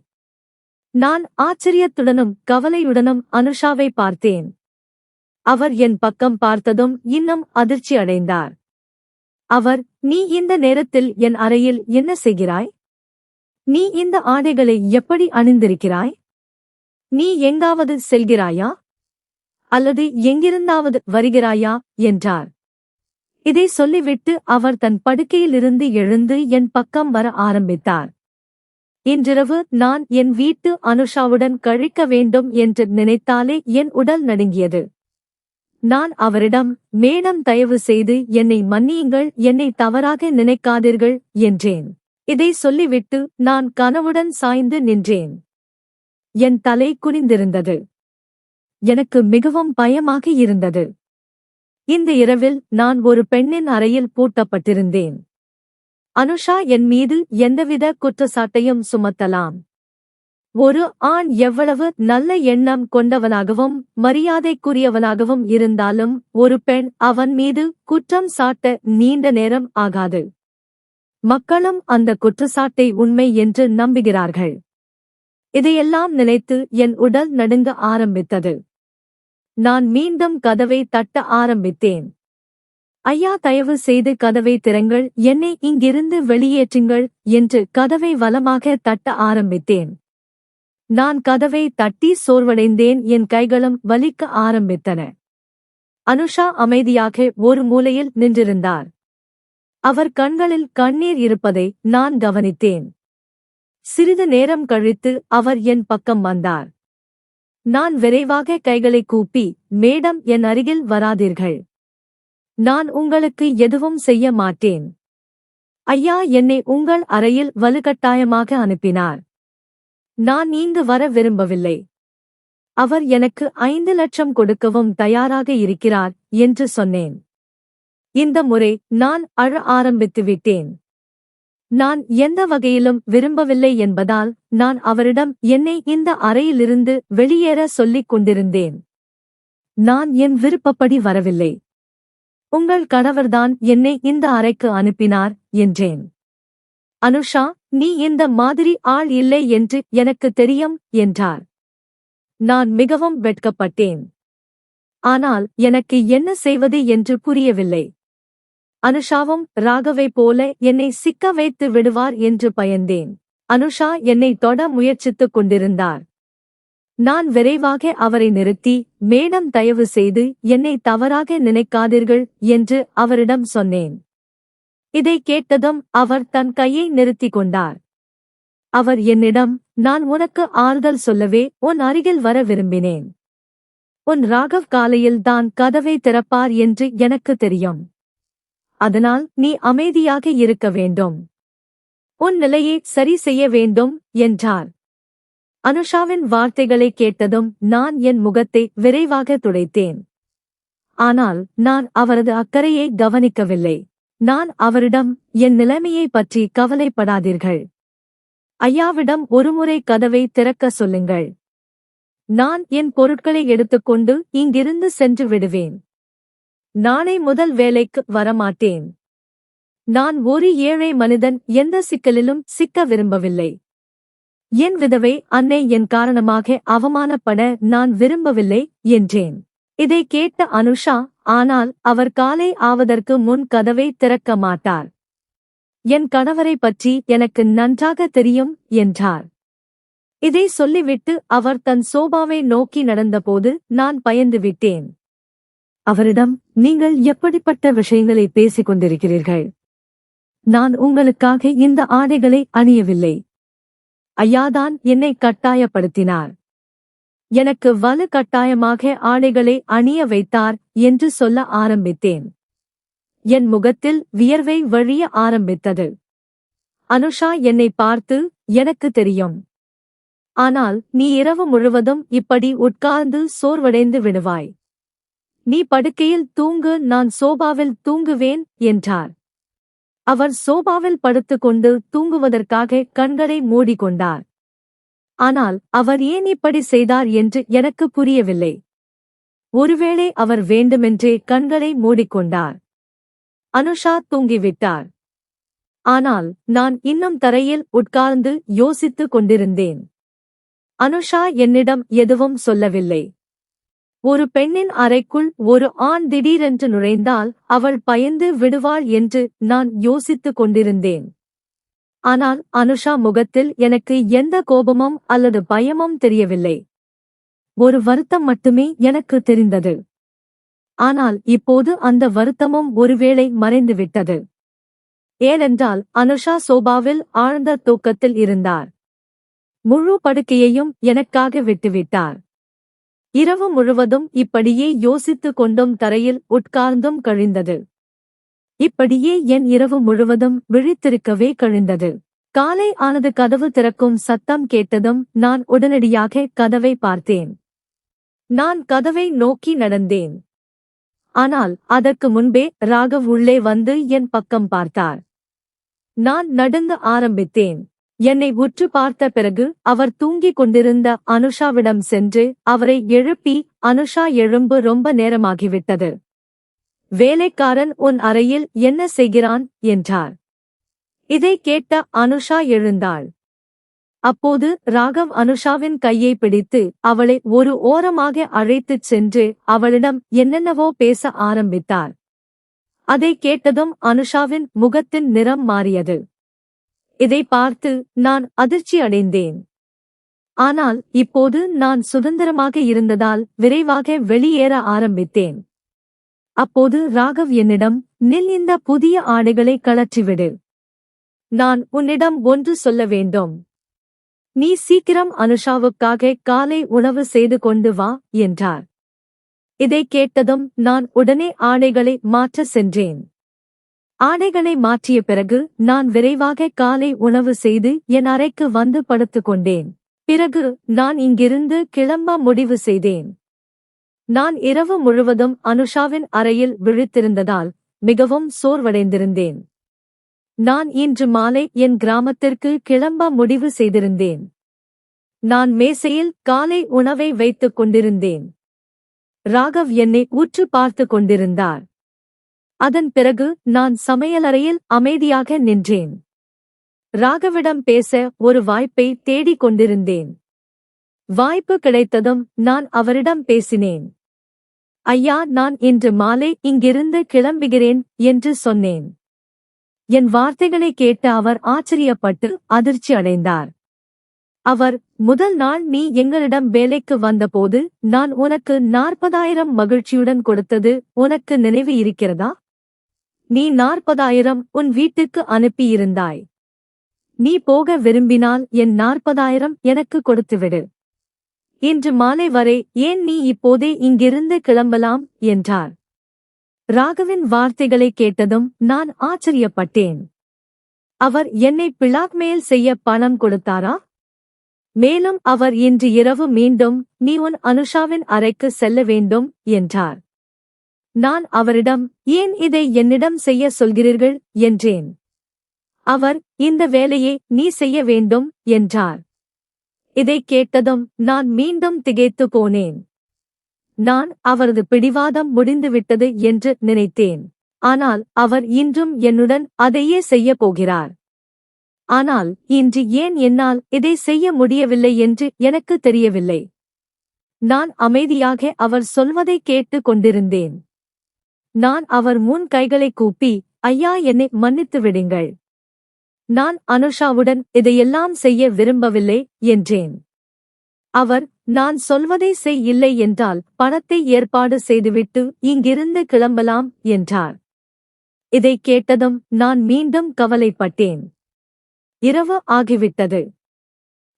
A: நான் ஆச்சரியத்துடனும் கவலையுடனும் அனுஷாவை பார்த்தேன். அவர் என் பக்கம் பார்த்ததும் இன்னும் அதிர்ச்சி அடைந்தார். அவர், நீ இந்த நேரத்தில் என் அறையில் என்ன செய்கிறாய்? நீ இந்த ஆடைகளை எப்படி அணிந்திருக்கிறாய்? நீ எங்காவது செல்கிறாயா? அல்லது எங்கிருந்தாவது வருகிறாயா என்றார். இதை சொல்லிவிட்டு அவர் தன் படுக்கையிலிருந்து எழுந்து என் பக்கம் வர ஆரம்பித்தார். இன்றிரவு நான் என் வீட்டு அனுஷாவுடன் கழிக்க வேண்டும் என்று நினைத்தாலே என் உடல் நடுங்கியது. நான் அவரிடம், மேடம் தயவு செய்து என்னை மன்னியுங்கள், என்னை தவறாக நினைக்காதீர்கள் என்றேன். இதை சொல்லிவிட்டு நான் கனவுடன் சாய்ந்து நின்றேன். என் தலை குனிந்திருந்தது. எனக்கு மிகவும் பயமாக இருந்தது. இந்த இரவில் நான் ஒரு பெண்ணின் அறையில் பூட்டப்பட்டிருந்தேன். அனுஷா என் மீது எந்தவித குற்றச்சாட்டையும் சுமத்தலாம். ஒரு ஆண் எவ்வளவு நல்ல எண்ணம் கொண்டவனாகவும் மரியாதைக்குரியவனாகவும் இருந்தாலும் ஒரு பெண் அவன் மீது குற்றம் சாட்ட நீண்ட நேரம் ஆகாது. மக்களும் அந்த குற்றச்சாட்டை உண்மை என்று நம்புகிறார்கள். இதையெல்லாம் நினைத்து என் உடல் நடுங்க ஆரம்பித்தது. நான் மீண்டும் கதவை தட்ட ஆரம்பித்தேன். ஐயா தயவு செய்து கதவை திறங்கள், என்னை இங்கிருந்து வெளியேற்றுங்கள் என்று கதவை வலமாக தட்ட ஆரம்பித்தேன். நான் கதவை தட்டி சோர்வடைந்தேன். என் கைகளும் வலிக்க ஆரம்பித்தன. அனுஷா அமைதியாக ஒரு மூலையில் நின்றிருந்தார். அவர் கண்களில் கண்ணீர் இருப்பதை நான் கவனித்தேன். சிறிது நேரம் கழித்து அவர் என் பக்கம் வந்தார். நான் விரைவாக கைகளை கூப்பி, மேடம் என் அருகில் வராதீர்கள். நான் உங்களுக்கு எதுவும் செய்ய மாட்டேன். ஐயா என்னை உங்கள் அறையில் வலுக்கட்டாயமாக அனுப்பினார். நான் இங்கு வர விரும்பவில்லை. அவர் எனக்கு 5 லட்சம் கொடுக்கவும் தயாராக இருக்கிறார் என்று சொன்னேன். இந்த முறை நான் அழ ஆரம்பித்துவிட்டேன். நான் எந்த வகையிலும் விரும்பவில்லை என்பதால் நான் அவரிடம் என்னை இந்த அறையிலிருந்து வெளியேற சொல்லிக் கொண்டிருந்தேன். நான் என் விருப்பப்படி வரவில்லை. உங்கள் கணவர்தான் என்னை இந்த அறைக்கு அனுப்பினார் என்றேன். அனுஷா, நீ இந்த மாதிரி ஆள் இல்லை என்று எனக்கு தெரியும் என்றார். நான் மிகவும் வெட்கப்பட்டேன். ஆனால் எனக்கு என்ன செய்வது என்று புரியவில்லை. அனுஷாவும் ராகவை போல என்னை சிக்க வைத்து விடுவார் என்று பயந்தேன். அனுஷா என்னை தொட முயற்சித்துக் கொண்டிருந்தார். நான் விரைவாக அவரை நிறுத்தி, மேடம் தயவு செய்து என்னை தவறாக நினைக்காதீர்கள் என்று அவரிடம் சொன்னேன். இதை கேட்டதும் அவர் தன் கையை நிறுத்திக் கொண்டார். அவர் என்னிடம், நான் உனக்கு ஆறுதல் சொல்லவே உன் அருகில் வர விரும்பினேன். உன் ராகவ் காலையில் தான் கதவை திறப்பார் என்று எனக்கு தெரியும். அதனால் நீ அமைதியாக இருக்க வேண்டும். உன் நிலையை சரி செய்ய வேண்டும் என்றார். அனுஷாவின் வார்த்தைகளை கேட்டதும் நான் என் முகத்தை விரைவாக துடைத்தேன். ஆனால் நான் அவரது அக்கறையை கவனிக்கவில்லை. நான் அவரிடம், என் நிலைமையை பற்றி கவலைப்படாதீர்கள். ஐயாவிடம் ஒருமுறை கதவை திறக்க சொல்லுங்கள். நான் என் பொருட்களை எடுத்துக்கொண்டு இங்கிருந்து சென்று விடுவேன். நாளை முதல் வேலைக்கு வரமாட்டேன். நான் ஒரு ஏழை மனிதன், எந்த சிக்கலிலும் சிக்க விரும்பவில்லை. என் விதவை அன்னை என் காரணமாக அவமானப்பட நான் விரும்பவில்லை என்றேன். இதை கேட்ட அனுஷா, ஆனால் அவர் காலை ஆவதற்கு முன் கதவை திறக்க மாட்டார். என் கணவரை பற்றி எனக்கு நன்றாக தெரியும் என்றார். இதை சொல்லிவிட்டு அவர் தன் சோபாவை நோக்கி நடந்தபோது நான் பயந்துவிட்டேன். அவரிடம், நீங்கள் எப்படிப்பட்ட விஷயங்களை பேசிக் கொண்டிருக்கிறீர்கள்? நான் உங்களுக்காக இந்த ஆடைகளை அணியவில்லை. ஐயாதான் என்னை கட்டாயப்படுத்தினார். எனக்கு வலு கட்டாயமாக ஆடைகளை அணிய வைத்தார் என்று சொல்ல ஆரம்பித்தேன். என் முகத்தில் வியர்வை வழிய ஆரம்பித்தது. அனுஷா என்னை பார்த்து, எனக்கு தெரியும். ஆனால் நீ இரவு முழுவதும் இப்படி உட்கார்ந்து சோர்வடைந்து விடுவாய். நீ படுக்கையில் தூங்கு, நான் சோபாவில் தூங்குவேன் என்றார். அவர் சோபாவில் படுத்துக்கொண்டு தூங்குவதற்காக கண்களை மூடிக்கொண்டார். ஆனால் அவர் ஏன் இப்படி செய்தார் என்று எனக்கு புரியவில்லை. ஒருவேளை அவர் வேண்டுமென்றே கண்களை மூடிக்கொண்டார். அனுஷா தூங்கிவிட்டார். ஆனால் நான் இன்னும் தரையில் உட்கார்ந்து யோசித்துக் கொண்டிருந்தேன். அனுஷா என்னிடம் எதுவும் சொல்லவில்லை. ஒரு பெண்ணின் அறைக்குள் ஒரு ஆண் திடீரென்று நுழைந்தால் அவள் பயந்து விடுவாள் என்று நான் யோசித்துக் கொண்டிருந்தேன். ஆனால் அனுஷா முகத்தில் எனக்கு எந்த கோபமும் அல்லது பயமும் தெரியவில்லை. ஒரு வருத்தம் மட்டுமே எனக்கு தெரிந்தது. ஆனால் இப்போது அந்த வருத்தமும் ஒருவேளை மறைந்துவிட்டது. ஏனென்றால் அனுஷா சோபாவில் ஆழ்ந்த தூக்கத்தில் இருந்தார். முழு படுக்கையையும் எனக்காக விட்டுவிட்டார். இரவு முழுவதும் இப்படியே யோசித்துக் கொண்டும் தரையில் உட்கார்ந்தும் கழிந்தது. இப்படியே என் இரவு முழுவதும் விழித்திருக்கவே கழிந்தது. காலை ஆனது. கதவு திறக்கும் சத்தம் கேட்டதும் நான் உடனடியாக கதவை பார்த்தேன். நான் கதவை நோக்கி நடந்தேன். ஆனால் அதற்கு முன்பே ராகவ் உள்ளே வந்து என் பக்கம் பார்த்தார். நான் நடுங்க ஆரம்பித்தேன். என்னை உற்று பார்த்த பிறகு அவர் தூங்கிக் கொண்டிருந்த அனுஷாவிடம் சென்று அவரை எழுப்பி, அனுஷா எழும்பு, ரொம்ப நேரமாகிவிட்டது. வேலைக்காரன் உன் அறையில் என்ன செய்கிறான் என்றார். இதை கேட்ட அனுஷா எழுந்தாள். அப்போது ராகவ் அனுஷாவின் கையை பிடித்து அவளை ஒரு ஓரமாக அழைத்துச் சென்று அவளிடம் என்னென்னவோ பேச ஆரம்பித்தார். அதை கேட்டதும் அனுஷாவின் முகத்தின் நிறம் மாறியது. இதை பார்த்து நான் அதிர்ச்சி அடைந்தேன். ஆனால் இப்போது நான் சுதந்திரமாக இருந்ததால் விரைவாக வெளியேற ஆரம்பித்தேன். அப்போது ராகவ் என்னிடம், நில், இந்த புதிய ஆடைகளை கழற்றிவிடு. நான் உன்னிடம் ஒன்று சொல்ல வேண்டும். நீ சீக்கிரம் அனுஷாவுக்காக காலை உணவு செய்து கொண்டு வா என்றார். இதை கேட்டதும் நான் உடனே ஆடைகளை மாற்ற சென்றேன். ஆடைகளை மாற்றிய பிறகு நான் விரைவாக காலை உணவு செய்து என் அறைக்கு வந்து படுத்துக்கொண்டேன். பிறகு நான் இங்கிருந்து கிளம்ப முடிவு செய்தேன். நான் இரவு முழுவதும் அனுஷாவின் அறையில் விழித்திருந்ததால் மிகவும் சோர்வடைந்திருந்தேன். நான் இன்று மாலை என் கிராமத்திற்கு கிளம்ப முடிவு செய்திருந்தேன். நான் மேசையில் காலை உணவை வைத்துக் கொண்டிருந்தேன். ராகவ் என்னை உற்று பார்த்து கொண்டிருந்தார். அதன் பிறகு நான் சமையலறையில் அமைதியாக நின்றேன். ராகவிடம் பேச ஒரு வாய்ப்பை தேடிக் கொண்டிருந்தேன். வாய்ப்பு கிடைத்ததும் நான் அவரிடம் பேசினேன். ஐயா, நான் இன்று மாலை இங்கிருந்து கிளம்புகிறேன் என்று சொன்னேன். என் வார்த்தைகளை கேட்ட அவர் ஆச்சரியப்பட்டு அதிர்ச்சி அடைந்தார். அவர், முதல் நாள் நீ எங்களிடம் வேலைக்கு வந்தபோது நான் உனக்கு 40,000 மகிழ்ச்சியுடன் கொடுத்தது உனக்கு நினைவு இருக்கிறதா? நீ 40,000 உன் வீட்டுக்கு அனுப்பியிருந்தாய். நீ போக விரும்பினால் என் 40,000 எனக்கு கொடுத்துவிடு. இன்று மாலை வரை ஏன் நீ இப்போதே இங்கிருந்து கிளம்பலாம் என்றார். ராகவின் வார்த்தைகளை கேட்டதும் நான் ஆச்சரியப்பட்டேன். அவர் என்னை பிளாக்மெயில் செய்ய பணம் கொடுத்தாரா? மேலும் அவர் இன்று இரவு மீண்டும் நீ உன் அனுஷாவின் அறைக்கு செல்ல வேண்டும் என்றார். நான் அவரிடம், ஏன் இதை என்னிடம் செய்ய சொல்கிறீர்கள் என்றேன். அவர், இந்த வேலையை நீ செய்ய வேண்டும் என்றார். இதைக் கேட்டதும் நான் மீண்டும் திகைத்து போனேன். நான் அவரது பிடிவாதம் முடிந்துவிட்டது என்று நினைத்தேன். ஆனால் அவர் இன்றும் என்னுடன் அதையே செய்யப் போகிறார். ஆனால் இன்று ஏன் என்னால் இதை செய்ய முடியவில்லை என்று எனக்கு தெரியவில்லை. நான் அமைதியாக அவர் சொல்வதை கேட்டுக் கொண்டிருந்தேன். நான் அவர் முன் கைகளை கூப்பி, ஐயா, என்னை மன்னித்து விடுங்கள். நான் அனுஷாவுடன் இதையெல்லாம் செய்ய விரும்பவில்லை என்றேன். அவர், நான் சொல்வதை செய், இல்லை என்றால் பணத்தை ஏற்பாடு செய்துவிட்டு இங்கிருந்து கிளம்பலாம் என்றார். இதைக் கேட்டதும் நான் மீண்டும் கவலைப்பட்டேன். இரவு ஆகிவிட்டது.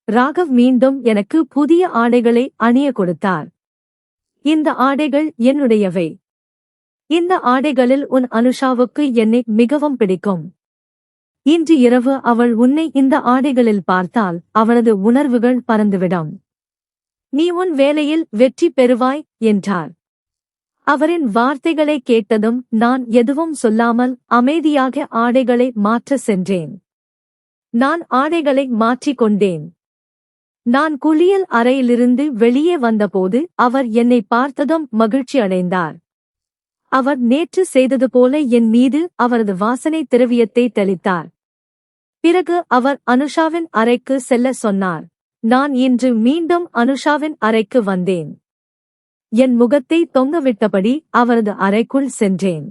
A: ராகவ் மீண்டும் எனக்கு புதிய ஆடைகளை அணிய கொடுத்தார். இந்த ஆடைகள் என்னுடையவை. இந்த ஆடைகளில் உன் அனுஷாவுக்கு என்னை மிகவும் பிடிக்கும். இன்று இரவு அவள் உன்னை இந்த ஆடைகளில் பார்த்தால் அவளது உணர்வுகள் பறந்துவிடும். நீ உன் வேலையில் வெற்றி பெறுவாய் என்றார். அவரின் வார்த்தைகளை கேட்டதும் நான் எதுவும் சொல்லாமல் அமைதியாக ஆடைகளை மாற்ற சென்றேன். நான் ஆடைகளை மாற்றிக் கொண்டேன். நான் குளியல் அறையிலிருந்து வெளியே வந்தபோது அவர் என்னை பார்த்ததும் மகிழ்ச்சி அடைந்தார். அவர் நேற்று செய்தது போல என் மீது அவரது வாசனை திரவியத்தை தெளித்தார். பிறகு அவர் அனுஷாவின் அறைக்கு செல்ல சொன்னார். நான் இன்று மீண்டும் அனுஷாவின் அறைக்கு வந்தேன். என் முகத்தை தொங்கவிட்டபடி அவரது அறைக்குள் சென்றேன்.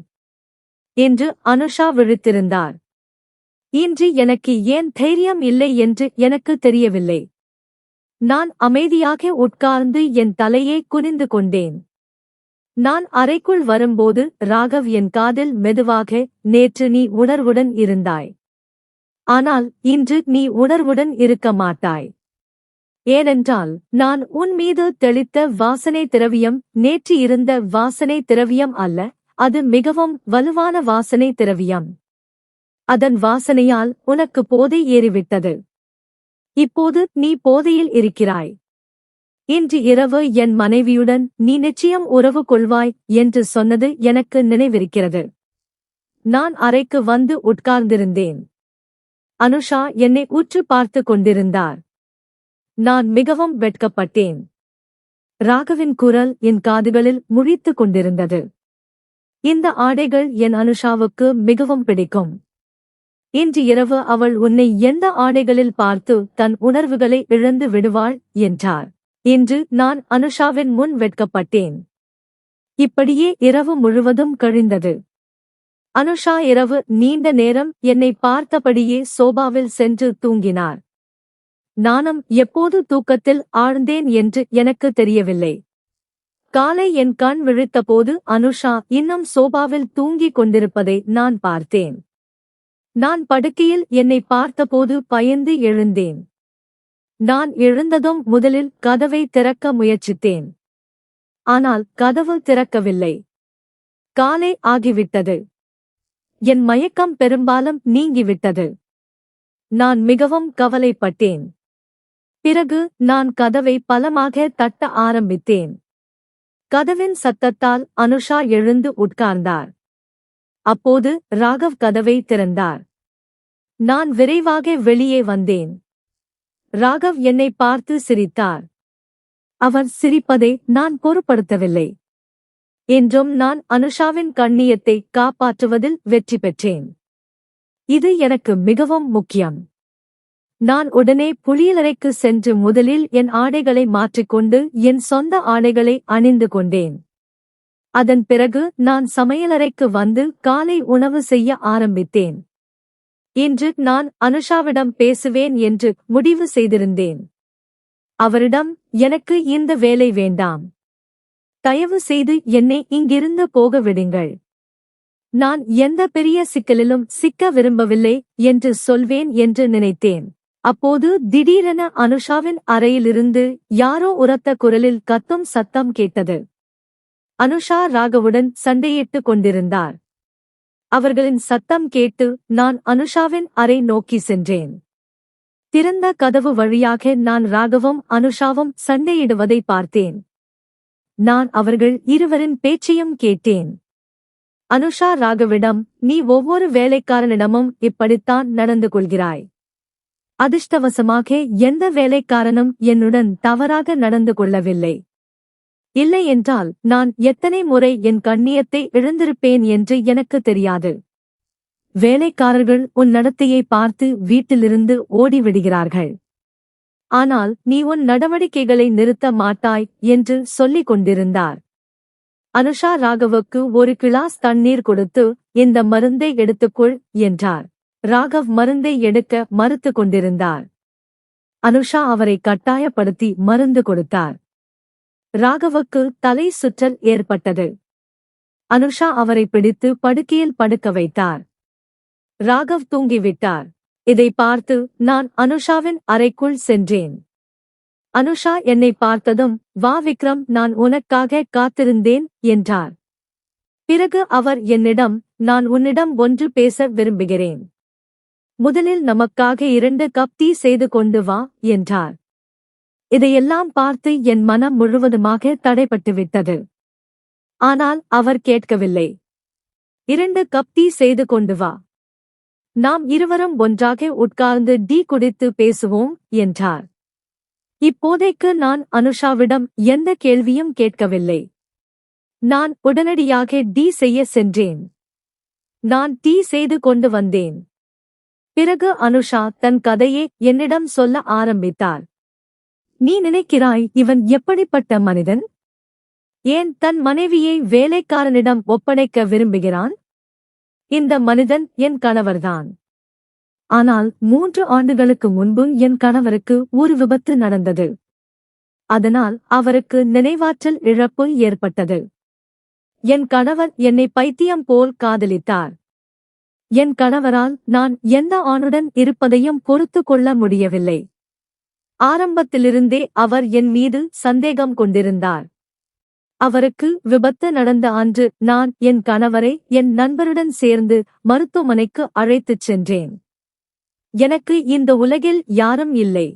A: என்று அனுஷா விழித்திருந்தார். இன்று எனக்கு ஏன் தைரியம் இல்லை என்று எனக்கு தெரியவில்லை. நான் அமைதியாக உட்கார்ந்து என் தலையை குனிந்து கொண்டேன். நான் அறைக்குள் வரும்போது ராகவ் என் காதில் மெதுவாக, நேற்று நீ உணர்வுடன் இருந்தாய். ஆனால் இன்று நீ உணர்வுடன் இருக்க மாட்டாய். ஏனென்றால் நான் உன் மீது தெளித்த வாசனை திரவியம் நேற்று இருந்த வாசனை திரவியம் அல்ல, அது மிகவும் வலுவான வாசனை திரவியம். அதன் வாசனையால் உனக்கு போதை ஏறிவிட்டது. இப்போது நீ போதையில் இருக்கிறாய். இன்று இரவு என் மனைவியுடன் நீ நிச்சயம் உறவு கொள்வாய் என்று சொன்னது எனக்கு நினைவிருக்கிறது. நான் அறைக்கு வந்து உட்கார்ந்திருந்தேன். அனுஷா என்னை உற்று பார்த்து கொண்டிருந்தார். நான் மிகவும் வெட்கப்பட்டேன். ராகவின் குரல் என் காதுகளில் முழித்துக் கொண்டிருந்தது. இந்த ஆடைகள் என் அனுஷாவுக்கு மிகவும் பிடிக்கும். இன்று இரவு அவள் உன்னை எந்த ஆடைகளில் பார்த்து தன் உணர்வுகளை இழந்து விடுவாள் என்றார். இன்று நான் அனுஷாவின் முன் வெட்கப்பட்டேன். இப்படியே இரவு முழுவதும் கழிந்தது. அனுஷா இரவு நீண்ட நேரம் என்னை பார்த்தபடியே சோபாவில் சென்று தூங்கினார். நானும் எப்போது தூக்கத்தில் ஆழ்ந்தேன் என்று எனக்கு தெரியவில்லை. காலை என் கண் விழித்தபோது அனுஷா இன்னும் சோபாவில் தூங்கிக் கொண்டிருப்பதை நான் பார்த்தேன். நான் படுக்கையில் என்னை பார்த்தபோது பயந்து எழுந்தேன். நான் எழுந்ததும் முதலில் கதவை திறக்க முயற்சித்தேன். ஆனால் கதவு திறக்கவில்லை. காலை ஆகிவிட்டது. என் மயக்கம் பெரும்பாலும் நீங்கிவிட்டது. நான் மிகவும் கவலைப்பட்டேன். பிறகு நான் கதவை பலமாக தட்ட ஆரம்பித்தேன். கதவின் சத்தத்தால் அனுஷா எழுந்து உட்கார்ந்தார். அப்போது ராகவ் கதவை திறந்தார். நான் விரைவாக வெளியே வந்தேன். ராகவ் என்னை பார்த்து சிரித்தார். அவர் சிரிப்பதை நான் பொருட்படுத்தவில்லை. என்றும் நான் அனுஷாவின் கண்ணியத்தை காப்பாற்றுவதில் வெற்றி பெற்றேன். இது எனக்கு மிகவும் முக்கியம். நான் உடனே குளியலறைக்கு சென்று முதலில் என் ஆடைகளை மாற்றிக்கொண்டு என் சொந்த ஆடைகளை அணிந்து கொண்டேன். அதன் பிறகு நான் சமையலறைக்கு வந்து காலை உணவு செய்ய ஆரம்பித்தேன். இன்று நான் அனுஷாவிடம் பேசுவேன் என்று முடிவு செய்திருந்தேன். அவரிடம், எனக்கு இந்த வேலை வேண்டாம். தயவு செய்து என்னை இங்கிருந்து போக விடுங்கள். நான் எந்த பெரிய சிக்கலிலும் சிக்க விரும்பவில்லை என்று சொல்வேன் என்று நினைத்தேன். அப்போது திடீரென அனுஷாவின் அறையிலிருந்து யாரோ உரத்த குரலில் கத்தும் சத்தம் கேட்டது. அனுஷா ராகவுடன் சண்டையிட்டுக் கொண்டிருந்தார். அவர்களின் சத்தம் கேட்டு நான் அனுஷாவின் அறை நோக்கி சென்றேன். திறந்த கதவு வழியாக நான் ராகவும் அனுஷாவும் சண்டையிடுவதை பார்த்தேன். நான் அவர்கள் இருவரின் பேச்சையும் கேட்டேன். அனுஷா ராகவிடம், நீ ஒவ்வொரு வேலைக்காரனிடமும் இப்படித்தான் நடந்து கொள்கிறாய். அதிர்ஷ்டவசமாக எந்த வேலைக்காரனும் என்னுடன் தவறாக நடந்து கொள்ளவில்லை. இல்லை என்றால் நான் எத்தனை முறை என் கண்ணியத்தை இழந்திருப்பேன் என்று எனக்கு தெரியாது. வேலைக்காரர்கள் உன் நடத்தையை பார்த்து வீட்டிலிருந்து ஓடிவிடுகிறார்கள். ஆனால் நீ உன் நடவடிக்கைகளை நிறுத்த மாட்டாய் என்று சொல்லிக் கொண்டிருந்தார். அனுஷா ராகவுக்கு ஒரு கிளாஸ் தண்ணீர் கொடுத்து, இந்த மருந்தை எடுத்துக்கொள் என்றார். ராகவ் மருந்தை எடுக்க மறுத்து கொண்டிருந்தார். அனுஷா அவரை கட்டாயப்படுத்தி மருந்து கொடுத்தார். ராகவுக்கு தலை சுற்றல் ஏற்பட்டது. அனுஷா அவரை பிடித்து படுக்கையில் படுக்க வைத்தார். ராகவ் தூங்கிவிட்டார். இதை பார்த்து நான் அனுஷாவின் அறைக்குள் சென்றேன். அனுஷா என்னை பார்த்ததும், வா விக்ரம், நான் உனக்காக காத்திருந்தேன் என்றார். பிறகு அவர் என்னிடம், நான் உன்னிடம் ஒன்று பேச விரும்புகிறேன். முதலில் நமக்காக 2 கப் டீ செய்து கொண்டு வா என்றார். இதையெல்லாம் பார்த்து என் மனம் முழுவதுமாக தடைபட்டுவிட்டது. ஆனால் அவர் கேட்கவில்லை. 2 கப் டீ செய்து கொண்டு வா. நாம் இருவரும் ஒன்றாக உட்கார்ந்து டீ குடித்து பேசுவோம் என்றார். இப்போதைக்கு நான் அனுஷாவிடம் எந்த கேள்வியும் கேட்கவில்லை. நான் உடனடியாக டீ செய்ய சென்றேன். நான் டீ செய்து கொண்டு வந்தேன். பிறகு அனுஷா தன் கதையை என்னிடம் சொல்ல ஆரம்பித்தார். நீ நினைக்கிறாய் இவன் எப்படிப்பட்ட மனிதன்? ஏன் தன் மனைவியை வேலைக்காரனிடம் ஒப்படைக்க விரும்புகிறான்? இந்த மனிதன் என் கணவர்தான். ஆனால் 3 ஆண்டுகளுக்கு முன்பு என் கணவருக்கு ஒரு விபத்து நடந்தது. அதனால் அவருக்கு நினைவாற்றல் இழப்பு ஏற்பட்டது. என் கணவர் என்னை பைத்தியம் போல் காதலித்தார். என் கணவரால் நான் எந்த ஆணுடன் இருப்பதையும் பொறுத்து கொள்ள முடியவில்லை. ஆரம்பத்திலிருந்தே அவர் என் மீது சந்தேகம் கொண்டிருந்தார். அவருக்கு விபத்து நடந்த அன்று நான் என் கணவரை என் நண்பருடன் சேர்ந்து மருத்துவமனைக்கு அழைத்துச் சென்றேன். எனக்கு இந்த உலகில் யாரும் இல்லை.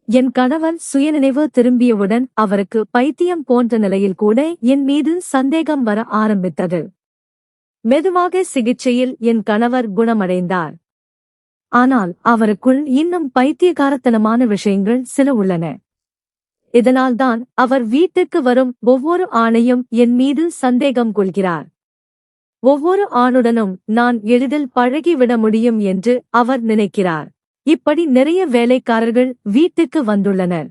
A: என் கணவர் சுயநினைவு திரும்பியவுடன் அவருக்கு பைத்தியம் போன்ற நிலையில் கூட என் மீது சந்தேகம் வர ஆரம்பித்தது. மெதுவாக சிகிச்சையில் என் கணவர் குணமடைந்தார். ஆனால் அவருக்குள் இன்னும் பைத்தியக்காரத்தனமான விஷயங்கள் சில உள்ளன. இதனால்தான் அவர் வீட்டுக்கு வரும் ஒவ்வொரு ஆணையும் என் மீது சந்தேகம் கொள்கிறார். ஒவ்வொரு ஆணுடனும் நான் எளிதில் பழகிவிட முடியும் என்று அவர் நினைக்கிறார். இப்படி நிறைய வேலைக்காரர்கள் வீட்டுக்கு வந்துள்ளனர்.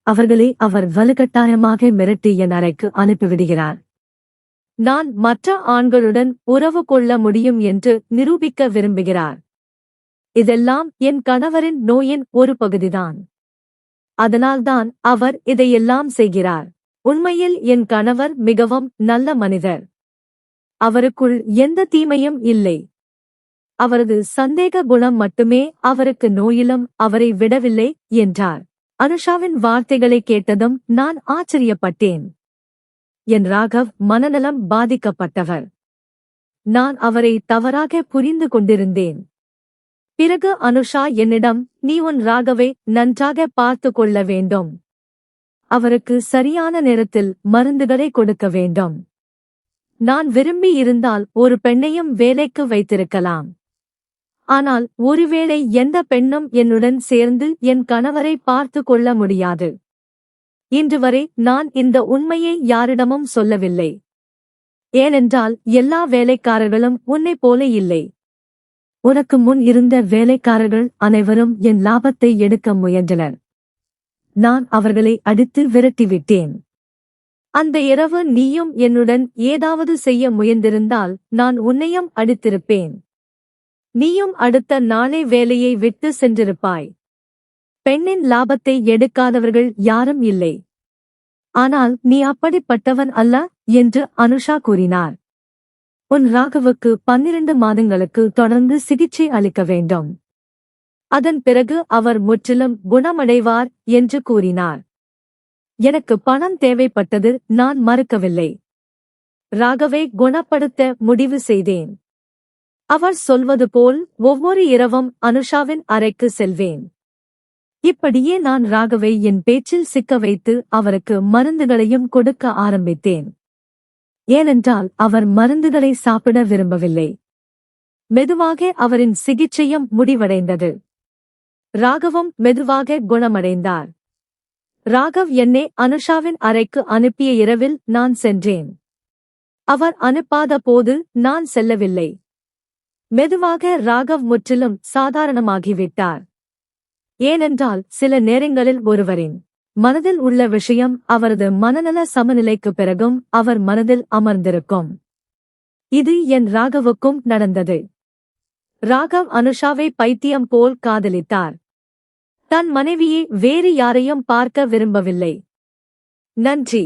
A: அவர்களை அவர் வலுக்கட்டாயமாக மிரட்டி என் அறைக்கு அனுப்பிவிடுகிறார். நான் மற்ற ஆண்களுடன் உறவு கொள்ள முடியும் என்று நிரூபிக்க விரும்புகிறார். இதெல்லாம் என் கணவரின் நோயின் ஒரு பகுதிதான். அதனால்தான் அவர் இதையெல்லாம் செய்கிறார். உண்மையில் என் கணவர் மிகவும் நல்ல மனிதர். அவருக்குள் எந்த தீமையும் இல்லை. அவரது சந்தேக குணம் மட்டுமே அவருக்கு நோயிலும் அவரை விடவில்லை என்றார். அனுஷாவின் வார்த்தைகளை கேட்டதும் நான் ஆச்சரியப்பட்டேன். என் ராகவ் மனநலம் பாதிக்கப்பட்டவர். நான் அவரை தவறாக புரிந்து கொண்டிருந்தேன். பிறகு அனுஷா என்னிடம், நீ உன் ராகவை நன்றாக பார்த்து கொள்ள வேண்டும். அவருக்கு சரியான நேரத்தில் மருந்துகளை கொடுக்க வேண்டும். நான் விரும்பி இருந்தால் ஒரு பெண்ணையும் வேலைக்கு வைத்திருக்கலாம். ஆனால் ஒருவேளை எந்த பெண்ணும் என்னுடன் சேர்ந்து என் கணவரை பார்த்து கொள்ள முடியாது. இன்று வரை நான் இந்த உண்மையை யாரிடமும் சொல்லவில்லை. ஏனென்றால் எல்லா வேலைக்காரர்களும் உன்னைப் போல இல்லை. உனக்கு முன் இருந்த வேலைக்காரர்கள் அனைவரும் என் லாபத்தை எடுக்க முயன்றனர். நான் அவர்களை அடித்து விரட்டிவிட்டேன். அந்த இரவு நீயும் என்னுடன் ஏதாவது செய்ய முயன்றிருந்தால் நான் உன்னையும் அடித்திருப்பேன். நீயும் அடுத்த நாளே வேலையை விட்டு சென்றிருப்பாய். பெண்ணின் லாபத்தை எடுக்காதவர்கள் யாரும் இல்லை. ஆனால் நீ அப்படிப்பட்டவன் அல்ல என்று அனுஷா கூறினார். உன் ராகவுக்கு 12 மாதங்களுக்கு தொடர்ந்து சிகிச்சை அளிக்க வேண்டும். அதன் பிறகு அவர் முற்றிலும் குணமடைவார் என்று கூறினார். எனக்கு பணம் தேவைப்பட்டது. நான் மறுக்கவில்லை. ராகவை குணப்படுத்த முடிவு செய்தேன். அவர் சொல்வது போல் ஒவ்வொரு இரவும் அனுஷாவின் அறைக்கு செல்வேன். இப்படியே நான் ராகவை என் பேச்சில் சிக்க வைத்து அவருக்கு மருந்துகளையும் கொடுக்க ஆரம்பித்தேன். ஏனென்றால் அவர் மருந்துகளை சாப்பிட விரும்பவில்லை. மெதுவாக அவரின் சிகிச்சையும் முடிவடைந்தது. ராகவும் மெதுவாக குணமடைந்தார். ராகவ் என்னை அனுஷாவின் அறைக்கு அனுப்பிய இரவில் நான் சென்றேன். அவர் அனுப்பாத போது நான் செல்லவில்லை. மெதுவாக ராகவ் முற்றிலும் சாதாரணமாகிவிட்டார். ஏனென்றால் சில நேரங்களில் ஒருவரின் மனதில் உள்ள விஷயம் அவரது மனநல சமநிலைக்கு பிறகும் அவர் மனதில் அமர்ந்திருக்கும். இது என் ராகவுக்கும் நடந்தது. ராகவ் அனுஷாவை பைத்தியம் போல் காதலித்தார். தன் மனைவியை வேறு யாரையும் பார்க்க விரும்பவில்லை. நன்றி.